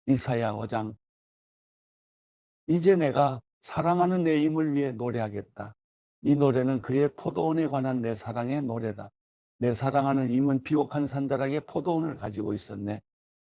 이사야 5장. 이제 내가 사랑하는 내 임을 위해 노래하겠다. 이 노래는 그의 포도원에 관한 내 사랑의 노래다. 내 사랑하는 임은 비옥한 산자락에 포도원을 가지고 있었네.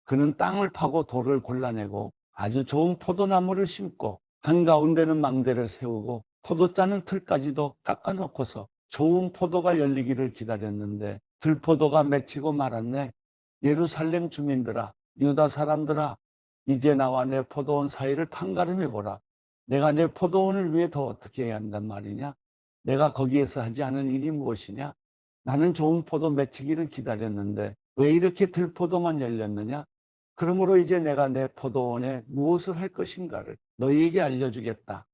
그는 땅을 파고 돌을 골라내고 아주 좋은 포도나무를 심고 한가운데는 망대를 세우고 포도 짜는 틀까지도 깎아놓고서 좋은 포도가 열리기를 기다렸는데 들포도가 맺히고 말았네. 예루살렘 주민들아, 유다 사람들아, 이제 나와 내 포도원 사이를 판가름해 보라. 내가 내 포도원을 위해 더 어떻게 해야 한단 말이냐? 내가 거기에서 하지 않은 일이 무엇이냐? 나는 좋은 포도 맺히기를 기다렸는데 왜 이렇게 들포도만 열렸느냐? 그러므로 이제 내가 내 포도원에 무엇을 할 것인가를 너희에게 알려주겠다.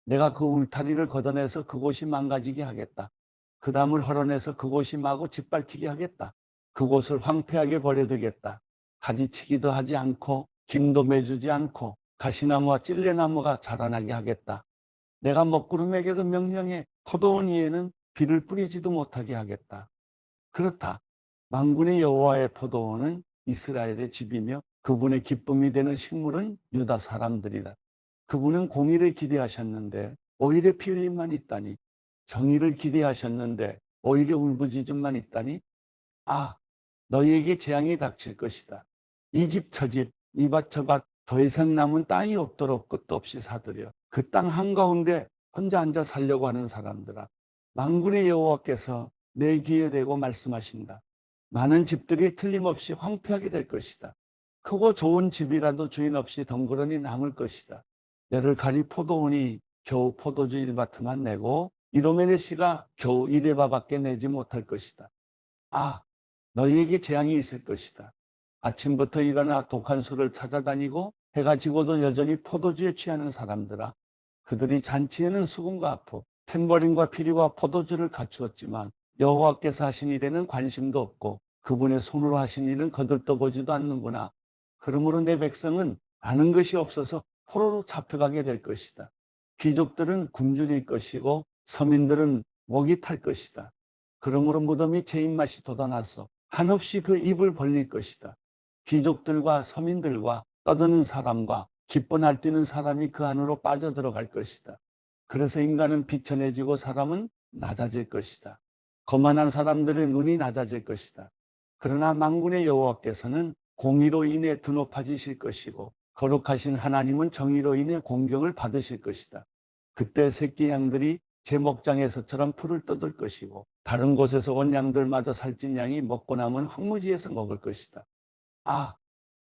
내가 그 울타리를 걷어내서 그곳이 망가지게 하겠다. 그 담을 헐어내서 그곳이 마구 짓밟히게 하겠다. 그곳을 황폐하게 버려두겠다. 가지치기도 하지 않고 김도 매주지 않고 가시나무와 찔레나무가 자라나게 하겠다. 내가 먹구름에게도 명령해 포도원 위에는 비를 뿌리지도 못하게 하겠다. 그렇다. 만군의 여호와의 포도원은 이스라엘의 집이며 그분의 기쁨이 되는 식물은 유다 사람들이다. 그분은 공의를 기대하셨는데 오히려 피 흘림만 있다니. 정의를 기대하셨는데 오히려 울부짖음만 있다니. 아, 너희에게 재앙이 닥칠 것이다. 이 집 저 집, 이 밭 저 밭, 더 이상 남은 땅이 없도록 끝도 없이 사들여 그 땅 한가운데 혼자 앉아 살려고 하는 사람들아, 만군의 여호와께서 내 귀에 대고 말씀하신다. 많은 집들이 틀림없이 황폐하게 될 것이다. 크고 좋은 집이라도 주인 없이 덩그러니 남을 것이다. 열을 가리 포도원이 겨우 포도주 1바트만 내고 이로메네 씨가 겨우 1에바밖에 내지 못할 것이다. 아, 너희에게 재앙이 있을 것이다. 아침부터 일어나 독한 술을 찾아다니고 해가 지고도 여전히 포도주에 취하는 사람들아, 그들이 잔치에는 수금과 아프, 탬버린과 피리와 포도주를 갖추었지만 여호와께서 하신 일에는 관심도 없고 그분의 손으로 하신 일은 거들떠보지도 않는구나. 그러므로 내 백성은 아는 것이 없어서 포로로 잡혀가게 될 것이다. 귀족들은 굶주릴 것이고 서민들은 목이 탈 것이다. 그러므로 무덤이 제 입맛이 돋아나서 한없이 그 입을 벌릴 것이다. 귀족들과 서민들과 떠드는 사람과 기뻐 날뛰는 사람이 그 안으로 빠져들어갈 것이다. 그래서 인간은 비천해지고 사람은 낮아질 것이다. 거만한 사람들의 눈이 낮아질 것이다. 그러나 만군의 여호와께서는 공의로 인해 드높아지실 것이고 거룩하신 하나님은 정의로 인해 공경을 받으실 것이다. 그때 새끼 양들이 제 목장에서처럼 풀을 뜯을 것이고 다른 곳에서 온 양들마저 살찐 양이 먹고 남은 황무지에서 먹을 것이다. 아,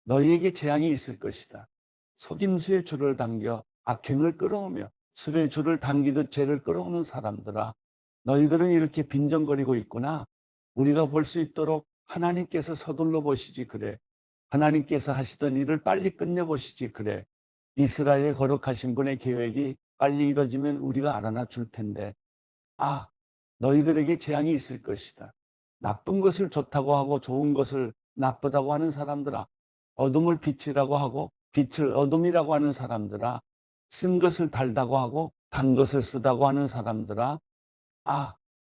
너희에게 재앙이 있을 것이다. 속임수의 줄을 당겨 악행을 끌어오며 술의 줄을 당기듯 죄를 끌어오는 사람들아, 너희들은 이렇게 빈정거리고 있구나. 우리가 볼 수 있도록 하나님께서 서둘러 보시지 그래. 하나님께서 하시던 일을 빨리 끝내보시지 그래. 이스라엘의 거룩하신 분의 계획이 빨리 이뤄지면 우리가 알아나 줄 텐데. 아, 너희들에게 재앙이 있을 것이다. 나쁜 것을 좋다고 하고 좋은 것을 나쁘다고 하는 사람들아, 어둠을 빛이라고 하고 빛을 어둠이라고 하는 사람들아, 쓴 것을 달다고 하고 단 것을 쓰다고 하는 사람들아, 아,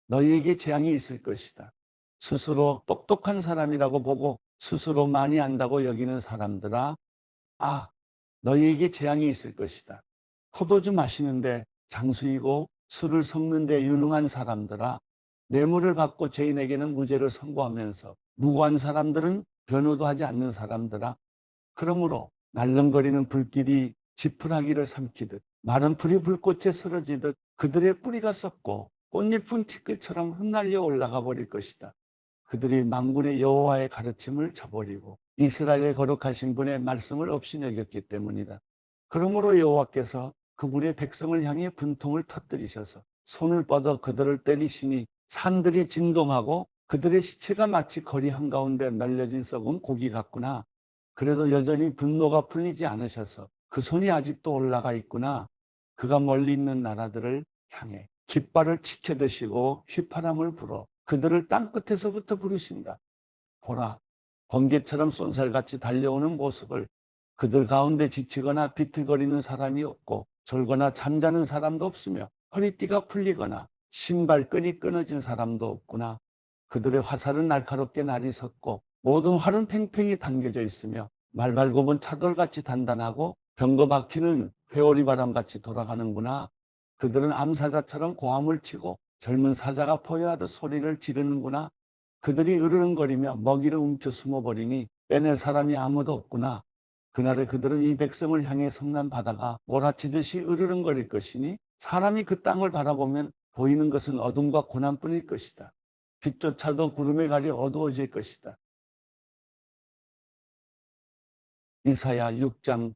너희에게 재앙이 있을 것이다. 스스로 똑똑한 사람이라고 보고 스스로 많이 안다고 여기는 사람들아, 아, 너희에게 재앙이 있을 것이다. 포도주 마시는데 장수이고 술을 섞는데 유능한 사람들아, 뇌물을 받고 죄인에게는 무죄를 선고하면서 무고한 사람들은 변호도 하지 않는 사람들아, 그러므로 날름거리는 불길이 지푸라기를 삼키듯 마른 풀이 불꽃에 쓰러지듯 그들의 뿌리가 썩고 꽃잎은 티끌처럼 흩날려 올라가 버릴 것이다. 그들이 만군의 여호와의 가르침을 저버리고 이스라엘의 거룩하신 분의 말씀을 없이 여겼기 때문이다. 그러므로 여호와께서 그분의 백성을 향해 분통을 터뜨리셔서 손을 뻗어 그들을 때리시니 산들이 진동하고 그들의 시체가 마치 거리 한가운데 널려진 썩은 고기 같구나. 그래도 여전히 분노가 풀리지 않으셔서 그 손이 아직도 올라가 있구나. 그가 멀리 있는 나라들을 향해 깃발을 치켜드시고 휘파람을 불어 그들을 땅끝에서부터 부르신다. 보라, 번개처럼 쏜살같이 달려오는 모습을. 그들 가운데 지치거나 비틀거리는 사람이 없고 졸거나 잠자는 사람도 없으며 허리띠가 풀리거나 신발끈이 끊어진 사람도 없구나. 그들의 화살은 날카롭게 날이 섰고 모든 활은 팽팽히 당겨져 있으며 말발굽은 차돌같이 단단하고 병거 바퀴는 회오리 바람같이 돌아가는구나. 그들은 암사자처럼 고함을 치고 젊은 사자가 포효하듯 소리를 지르는구나. 그들이 으르렁거리며 먹이를 움켜 숨어버리니 빼낼 사람이 아무도 없구나. 그날에 그들은 이 백성을 향해 성난 바다가 몰아치듯이 으르렁거릴 것이니 사람이 그 땅을 바라보면 보이는 것은 어둠과 고난뿐일 것이다. 빛조차도 구름에 가려 어두워질 것이다. 이사야 6장.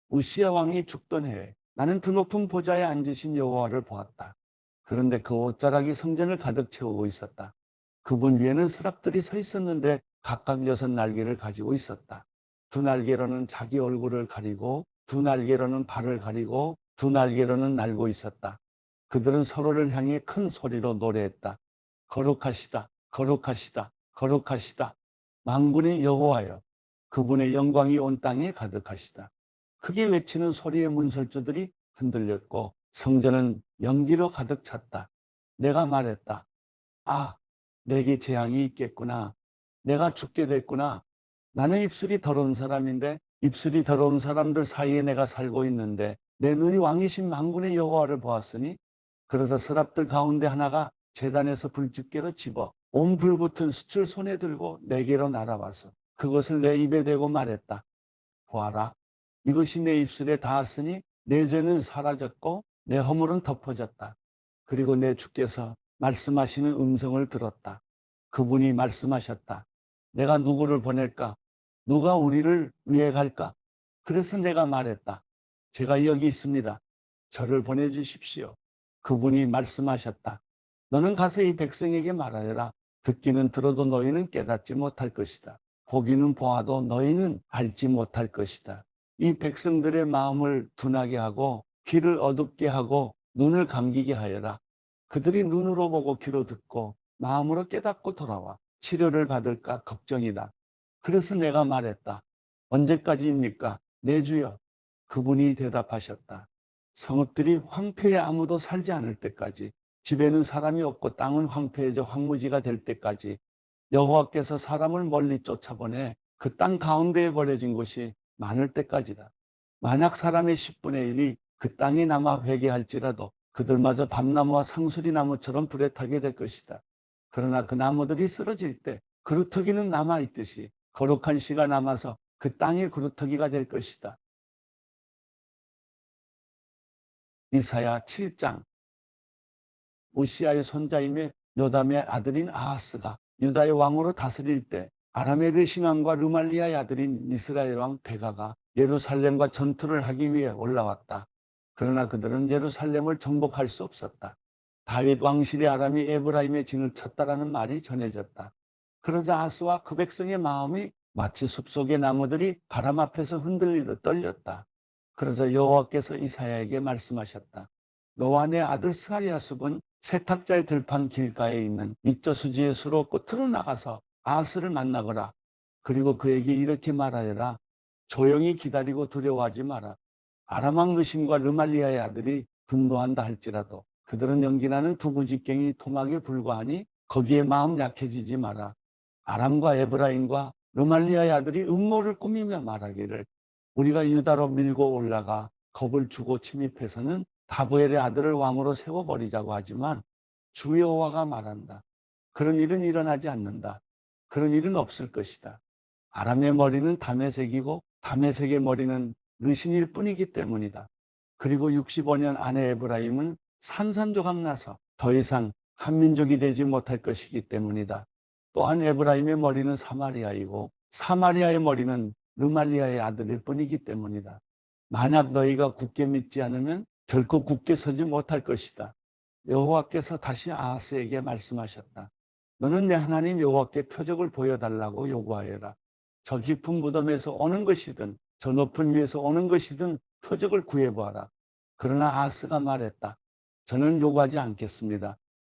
우시야 왕이 죽던 해에 나는 드높은 보좌에 앉으신 여호와를 보았다. 그런데 그 옷자락이 성전을 가득 채우고 있었다. 그분 위에는 스랍들이 서 있었는데 각각 6날개를 가지고 있었다. 2날개로는 자기 얼굴을 가리고 2날개로는 발을 가리고 2날개로는 날고 있었다. 그들은 서로를 향해 큰 소리로 노래했다. 거룩하시다, 거룩하시다, 거룩하시다. 만군의 여호와여, 그분의 영광이 온 땅에 가득하시다. 크게 외치는 소리의 문설주들이 흔들렸고 성전은 연기로 가득 찼다. 내가 말했다. 아, 내게 재앙이 있겠구나. 내가 죽게 됐구나. 나는 입술이 더러운 사람인데 입술이 더러운 사람들 사이에 내가 살고 있는데 내 눈이 왕이신 만군의 여호와를 보았으니 그래서 스랍들 가운데 하나가 제단에서 불집게로 집어 온 불붙은 숯을 손에 들고 내게로 날아와서 그것을 내 입에 대고 말했다. 보아라. 이것이 내 입술에 닿았으니 내 죄는 사라졌고 내 허물은 덮어졌다. 그리고 내 주께서 말씀하시는 음성을 들었다. 그분이 말씀하셨다. 내가 누구를 보낼까? 누가 우리를 위해 갈까? 그래서 내가 말했다. 제가 여기 있습니다. 저를 보내주십시오. 그분이 말씀하셨다. 너는 가서 이 백성에게 말하여라. 듣기는 들어도 너희는 깨닫지 못할 것이다. 보기는 보아도 너희는 알지 못할 것이다. 이 백성들의 마음을 둔하게 하고 귀를 어둡게 하고 눈을 감기게 하여라. 그들이 눈으로 보고 귀로 듣고 마음으로 깨닫고 돌아와 치료를 받을까 걱정이다. 그래서 내가 말했다. 언제까지입니까? 내 주여. 그분이 대답하셨다. 성읍들이 황폐해 아무도 살지 않을 때까지, 집에는 사람이 없고 땅은 황폐해져 황무지가 될 때까지 여호와께서 사람을 멀리 쫓아보내 그 땅 가운데에 버려진 곳이 많을 때까지다. 만약 사람의 10분의 1이 그 땅에 남아 회개할지라도 그들마저 밤나무와 상수리 나무처럼 불에 타게 될 것이다. 그러나 그 나무들이 쓰러질 때 그루터기는 남아있듯이 거룩한 씨가 남아서 그 땅의 그루터기가 될 것이다. 이사야 7장. 우시아의 손자임에 요담의 아들인 아하스가 유다의 왕으로 다스릴 때 아람의 르시만과 르말리아의 아들인 이스라엘 왕 베가가 예루살렘과 전투를 하기 위해 올라왔다. 그러나 그들은 예루살렘을 정복할 수 없었다. 다윗 왕실의 아람이 에브라임의 진을 쳤다라는 말이 전해졌다. 그러자 아스와 그 백성의 마음이 마치 숲속의 나무들이 바람 앞에서 흔들리듯 떨렸다. 그러자 여호와께서 이사야에게 말씀하셨다. 너와 내 아들 스가랴숲은 세탁자의 들판 길가에 있는 이저수지의 수로 끝으로 나가서 아스를 만나거라. 그리고 그에게 이렇게 말하여라. 조용히 기다리고 두려워하지 마라. 아람 왕 르신과 르말리아의 아들이 분노한다 할지라도 그들은 연기나는 두부직갱이 토막에 불과하니 거기에 마음 약해지지 마라. 아람과 에브라임과 르말리아의 아들이 음모를 꾸미며 말하기를 우리가 유다로 밀고 올라가 겁을 주고 침입해서는 다브엘의 아들을 왕으로 세워버리자고 하지만 주 여호와가 말한다. 그런 일은 일어나지 않는다. 그런 일은 없을 것이다. 아람의 머리는 다메섹이고 다메섹의 머리는 르신일 뿐이기 때문이다. 그리고 65년 안에 에브라임은 산산조각 나서 더 이상 한민족이 되지 못할 것이기 때문이다. 또한 에브라임의 머리는 사마리아이고 사마리아의 머리는 르말리아의 아들일 뿐이기 때문이다. 만약 너희가 굳게 믿지 않으면 결코 굳게 서지 못할 것이다. 여호와께서 다시 아하스에게 말씀하셨다. 너는 내 하나님 여호와께 표적을 보여달라고 요구하여라. 저 깊은 무덤에서 오는 것이든 저 높은 위에서 오는 것이든 표적을 구해보아라. 그러나 아하스가 말했다. 저는 요구하지 않겠습니다.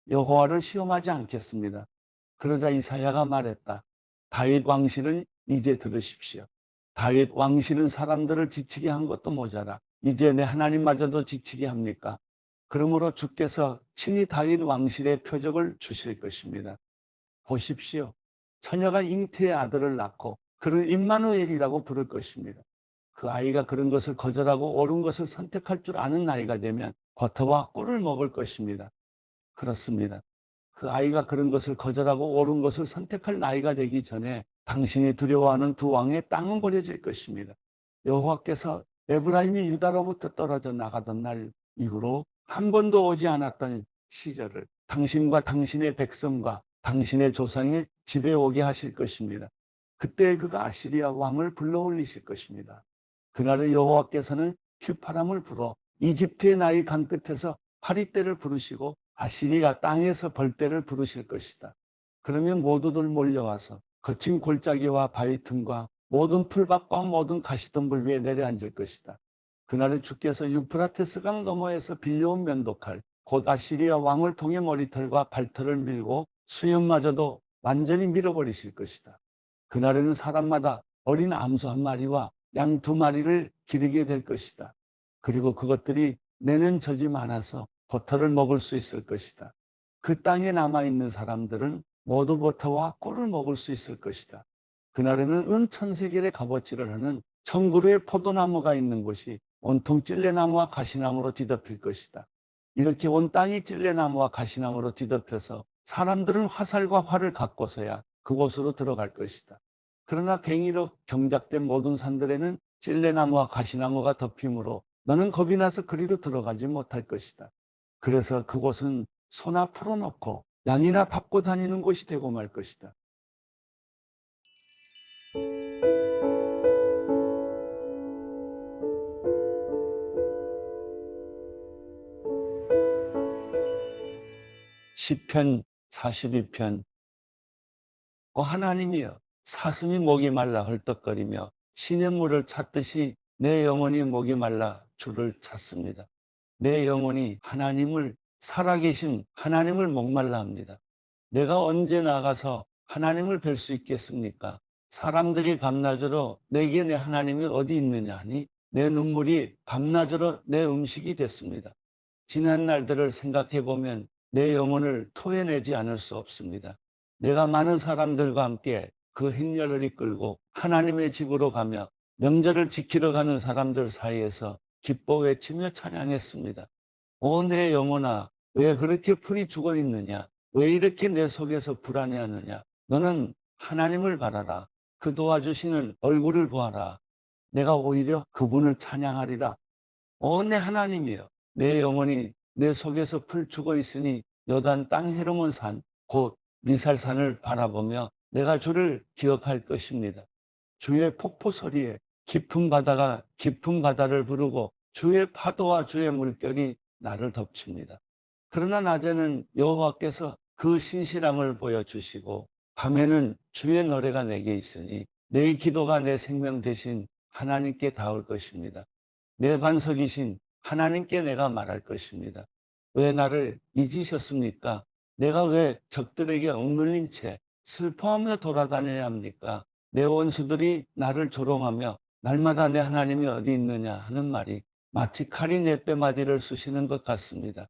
여호와를 시험하지 않겠습니다. 그러자 이사야가 말했다. 다윗 왕실은 이제 들으십시오. 다윗 왕실은 사람들을 지치게 한 것도 모자라 이제 내 하나님마저도 지치게 합니까? 그러므로 주께서 친히 다윗 왕실의 표적을 주실 것입니다. 보십시오. 처녀가 잉태의 아들을 낳고 그를 임마누엘이라고 부를 것입니다. 그 아이가 그런 것을 거절하고 옳은 것을 선택할 줄 아는 나이가 되면 버터와 꿀을 먹을 것입니다. 그렇습니다. 그 아이가 그런 것을 거절하고 옳은 것을 선택할 나이가 되기 전에 당신이 두려워하는 두 왕의 땅은 버려질 것입니다. 여호와께서 에브라임이 유다로부터 떨어져 나가던 날 이후로 한 번도 오지 않았던 시절을 당신과 당신의 백성과 당신의 조상의 집에 오게 하실 것입니다. 그때 그가 아시리아 왕을 불러올리실 것입니다. 그날의 여호와께서는 휘파람을 불어 이집트의 나일 강 끝에서 파리떼를 부르시고 아시리아 땅에서 벌떼를 부르실 것이다. 그러면 모두들 몰려와서 거친 골짜기와 바위 틈과 모든 풀밭과 모든 가시덤불 위에 내려앉을 것이다. 그날에 주께서 유프라테스 강 너머에서 빌려온 면도칼 곧 아시리아 왕을 통해 머리털과 발털을 밀고 수염마저도 완전히 밀어버리실 것이다. 그날에는 사람마다 어린 암소 한 마리와 양 두 마리를 기르게 될 것이다. 그리고 그것들이 내는 젖이 많아서 버터를 먹을 수 있을 것이다. 그 땅에 남아있는 사람들은 모두 버터와 꿀을 먹을 수 있을 것이다. 그날에는 은천세겔의 값어치를 하는 천그루의 포도나무가 있는 곳이 온통 찔레나무와 가시나무로 뒤덮일 것이다. 이렇게 온 땅이 찔레나무와 가시나무로 뒤덮여서 사람들은 화살과 활을 갖고서야 그곳으로 들어갈 것이다. 그러나 괭이로 경작된 모든 산들에는 찔레나무와 가시나무가 덮이므로 너는 겁이 나서 그리로 들어가지 못할 것이다. 그래서 그곳은 소나 풀어놓고 양이나 밟고 다니는 곳이 되고 말 것이다. 시편 42편. 하나님이여, 사슴이 목이 말라 헐떡거리며 시냇물을 찾듯이 내 영혼이 목이 말라 주를 찾습니다. 내 영혼이 하나님을, 살아계신 하나님을 목말라 합니다. 내가 언제 나가서 하나님을 뵐 수 있겠습니까? 사람들이 밤낮으로 내게 내 하나님이 어디 있느냐 하니 내 눈물이 밤낮으로 내 음식이 됐습니다. 지난 날들을 생각해 보면 내 영혼을 토해내지 않을 수 없습니다. 내가 많은 사람들과 함께 그 행렬을 이끌고 하나님의 집으로 가며 명절을 지키러 가는 사람들 사이에서 기뻐 외치며 찬양했습니다. 오, 내 영혼아, 왜 그렇게 풀이 죽어 있느냐? 왜 이렇게 내 속에서 불안해하느냐? 너는 하나님을 바라라. 그 도와주시는 얼굴을 보아라. 내가 오히려 그분을 찬양하리라. 오, 내 하나님이여, 내 영혼이 내 속에서 풀 죽어 있으니 요단 땅 헤르몬 산, 곧 미살산을 바라보며 내가 주를 기억할 것입니다. 주의 폭포 소리에 깊은 바다가 깊은 바다를 부르고 주의 파도와 주의 물결이 나를 덮칩니다. 그러나 낮에는 여호와께서 그 신실함을 보여주시고 밤에는 주의 노래가 내게 있으니 내 기도가 내 생명 대신 하나님께 닿을 것입니다. 내 반석이신 하나님께 내가 말할 것입니다. 왜 나를 잊으셨습니까? 내가 왜 적들에게 억눌린 채 슬퍼하며 돌아다녀야 합니까? 내 원수들이 나를 조롱하며 날마다 내 하나님이 어디 있느냐 하는 말이 마치 칼이 내 뼈마디를 쑤시는 것 같습니다.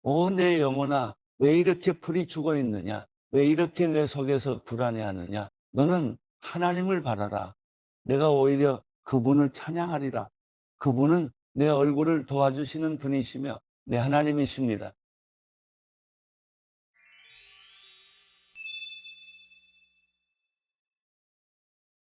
오, 내 영혼아, 왜 이렇게 풀이 죽어 있느냐? 왜 이렇게 내 속에서 불안해하느냐? 너는 하나님을 바라라. 내가 오히려 그분을 찬양하리라. 그분은 내 얼굴을 도와주시는 분이시며 내 하나님이십니다.